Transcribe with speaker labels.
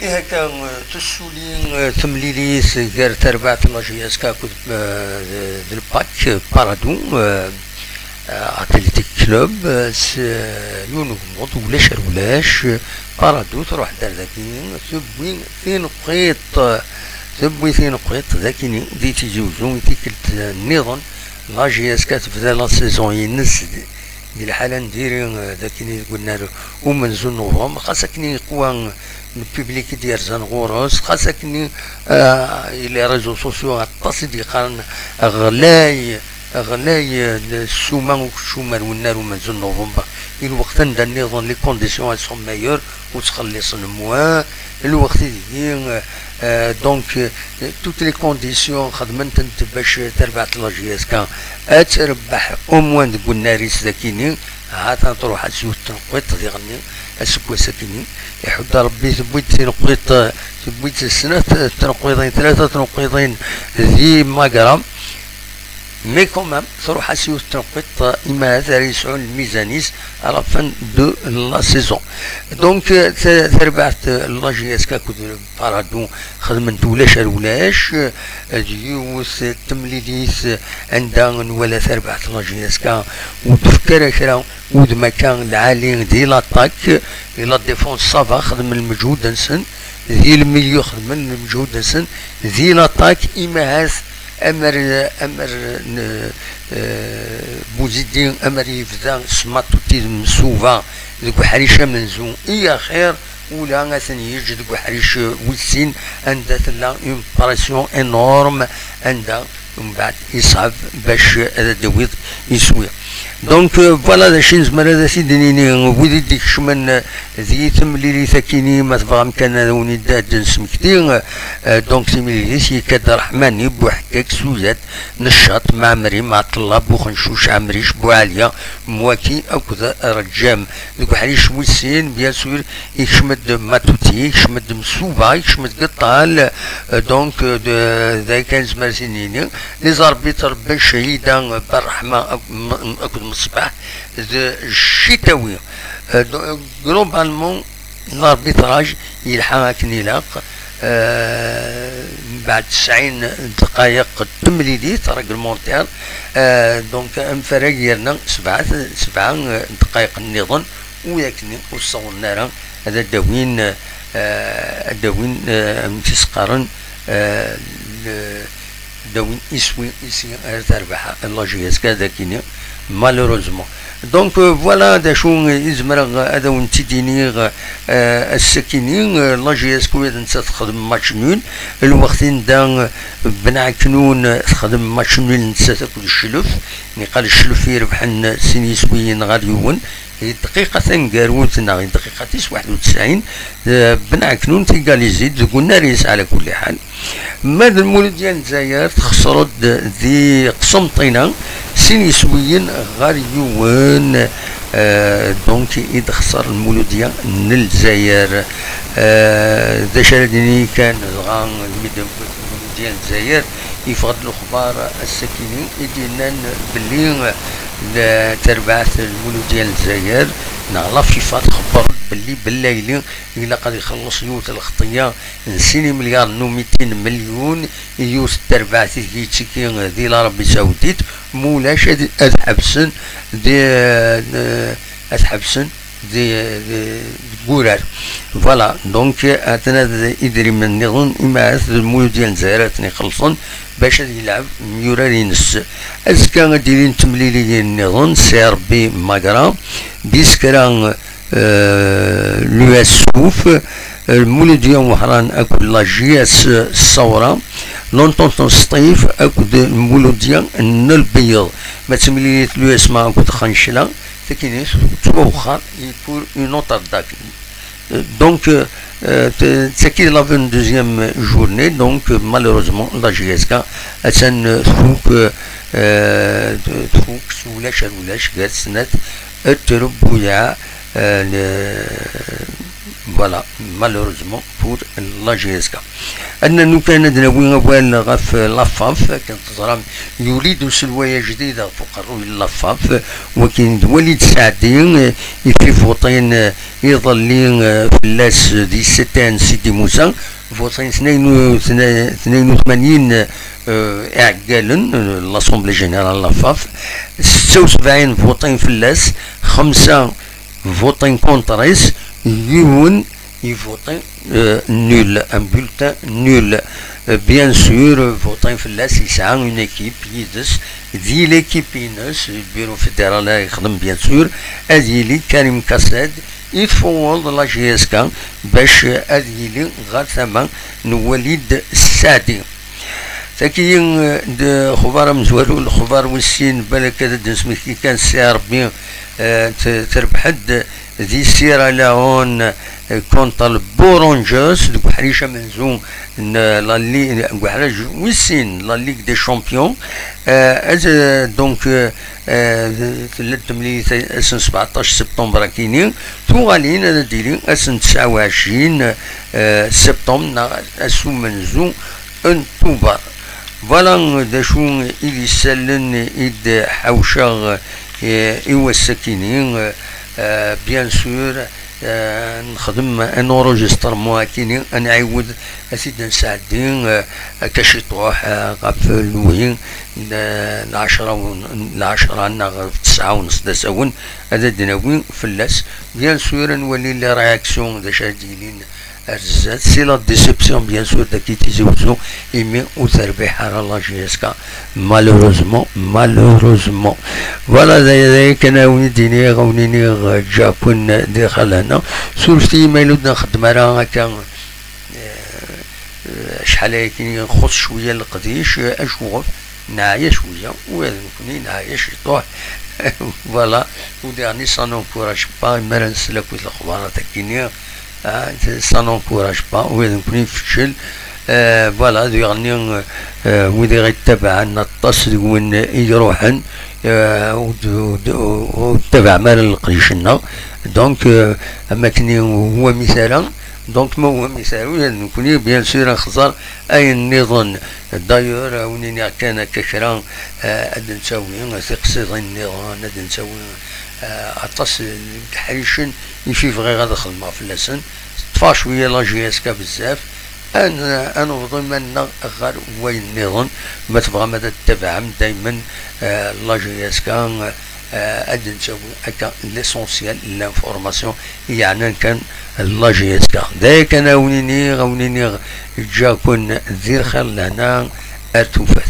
Speaker 1: هكا تسولين تمليليس غير تربع لاجياس كاكو الباك بارادو اتلتيك كلوب يونغ مود ولاش بارادو تروح دار ذاكين تبوي ثين قيط ذاكيني دي تيجوزو تيكلت النظام لاجياس كتبدا لا سيزون ينس دي الحاله نديري ذاكيني قلنا له ومن نوفمبر خاصكني قوى البوبليك ديال زنغوروس خاصكني لي ريزو سوسيو غطاس ديقان غلاي السومه والشومه والنار ومن نوفمبر الوقت عندنا النظام لي كونديسيون سون مايور وتخلص الموا الوقت ديال دونك توت لي كونديسيون خدمت انت باش تربح لاجياس كان تربح او موان تقول ناريس ذاكيني عاد تروح تزود تنقيط ديالني اسكو ساكنين يحب ربي ثبوت تنقيط ثبوت السنه تنقيطين ثلاثه تنقيطين ذي ماغرام مي كومام تروح اسيو تنقيط اما هذا يسعون الميزانيس على فن دو لا سيزون دونك تربحت لاجياس كاكو بارادو خدمت ولاش ديوس تمليليس عندها ولا تربحت لاجياس كا وتفكر كرا ود مكان العالي دي لاطاك لا ديفونس صافا خدم المجهود نسن ذي الميليو خدم المجهود نسن ذي لاطاك اما هاس امر بوزيدين امر يفدا سماتو تي مسوفا ذوك حريشه منزو اي خير ولا غاسن يجي ذوك حريش وسين عندها لا اون براسيون انورم عندها ومن بعد يصعب باش هذا دويض يسوي دونك فوالا داكشي نزمر هذا سيدنيني ودي ديك شمن ذي تمليلي ثاكيني ما تبغى مكان وني داد نسمكتي دونك تمليلي سي كاد رحماني بوحكاك سوزات نشاط مع مري مع طلاب وخنشوش عمريش بوعالية مواكي أكذا رجام ذوك حريش وسين بيان سور يشمد ماتوتي يشمد مسوبا يشمد قطال دونك ذاك كان زمر سنيني لي زاربيتر باش شهيدا بالرحمة أكذا الصباح الشتوي جلوبالمون الاربيتراج يلحق نيلاق بعد 90 دقائق تمليليت ريغلمونتير دونك انفراجيرنا سبعة دقائق النظام وياكني وصلنا راه هذا داوين تسقارن داوين يسوي تربح لاجياس كذا كيني مالوروزمون دونك فوالا دا شو يزمر هذا ونتيديني السكينين لاجياس كويت نتا تخدم ماتش نول الوقت دا بنعكنون تخدم ماتش نول نتا تاكل الشلف يعني قال الشلف يربح سينيسويين غاديون دقيقة ثنقارون تناغي دقيقة 91 بنعكنون تيكاليزيد قلنا ريس على كل حال ماذا المولد ديال الجزائر تخسرت ذي قسمطينة سينيسويين غاريون دونك إذا خسر المولد ديال الجزائر ذا شردني كان غان الميدان ديال الجزائر يفقد الاخبار السكيني يدينا باللي تربعت المولود ديال الجزائر نعرف كيفاش خبر باللي بالليل الا قد يخلص يوت الخطيه نسيني مليار نو 200 مليون يوت تربعت كيتشكي دي العربي السعوديت مولاش اتحبسن دي بورار فوالا دونك اتنا يدري من النظام اما المولود ديال الجزائر تني خلصن باش يلعب يوراري ينس ازكا غاديين تمليلي ديال النظام سي ار بي ماغرا بيسكران لو اسوف المولود ديال وحران اكو لاجياس الصوره لونطون سطيف اكو المولود ديال البيض ما تمليلي لو اسما اكو خنشله تكينيس توخر pour une autre date donc c'est qui la 22e journée donc malheureusement la GSK أتن تفوق ولاش قالت سنة التربوية فوالا مالوروزمون بور لا جي اس كا. اننا كان دناوي اوال غاف لافاف كانت تزرام يريد سلوية جديدة فوق الروي لافاف، وكاين وليد سعدي يفي فوطين يظلين فلاس دي ستان سيدي موسى فوطين 82 اعقالا لاسومبلي جينيرال لافاف، 76 فوطين فلاس، 5 فوطين كونتريس، يون يفوطين نول ان بولتان نول. بيان سور فوطين فلاس يسعى اون ايكيب يدس دي ليكيب ينس البيرو فيدرال يخدم بيان سور هادي لي كريم كاساد يتفوض لا جي اس كا باش هادي لي غير ثما وليد السعدي. تاكي خبار مزوالو الخبار والسين بالك هذا سميتي كان سي ربي تربحد دي سيراليون كونتر البورونجوس دوك حريشه منزون لا لي كحراج ويسين لا ليغ دي شامبيون دونك ثلاث ملي اسن 17 سبتمبر كاينين توغالين هذا ديري اسن 29 سبتمبر اسو منزون انتوبر. فوالا داشو إلي سالن إد حوشا إوا الساكنين بيان سور نخدم ان اورجستر موا كيني نعاود اسيد نساعدين كاشي طروح غاف الوين العشرة انا 9:30 دساون هذا دناوين فلاس. بيان سور نولي لي رياكسيون دا شاديلين الرزات سي لا ديسيبسيون بيان سور داكي تيزوجو ايمي وتربيح على لا جي اس كا مالوروزمون. فوالا ذاك انا ولديني غونيني جابون داخل هنا سولفتي مايلود نخدم راه هكا شحال هاكي نخص شويه القديش اشوف نعيا شويه وهذا نكوني نعيا شي طوح. فوالا وديرني سا نونكوراج با مرا نسلك الاخبار تاكيني سا نونكوراج با وهذا نكوني نفشل. فوالا يغني ويدي غيتبع النطاس وين يروحن وتبع مال القريشنا دونك اما كني هو مثالا دونك ما هو مثال نكوني بيان سور نخزر اي النظام دايور ونيني كان كشران اد نساوي تقصيد النظام اد نساوي عطاس الحريشن يشوف غير غادا خدمه في اللسن طفا شويه لا جي اس كا بزاف. انا ضمن غير وين النظام ما تبغى ما تتبع دائما لا جي اس كا اد نساوي هكا ليسونسيال لانفورماسيون يعني كان لا جي اس كا ذاك انا غونيني جا كون ذي الخير لهنا ارتوفات.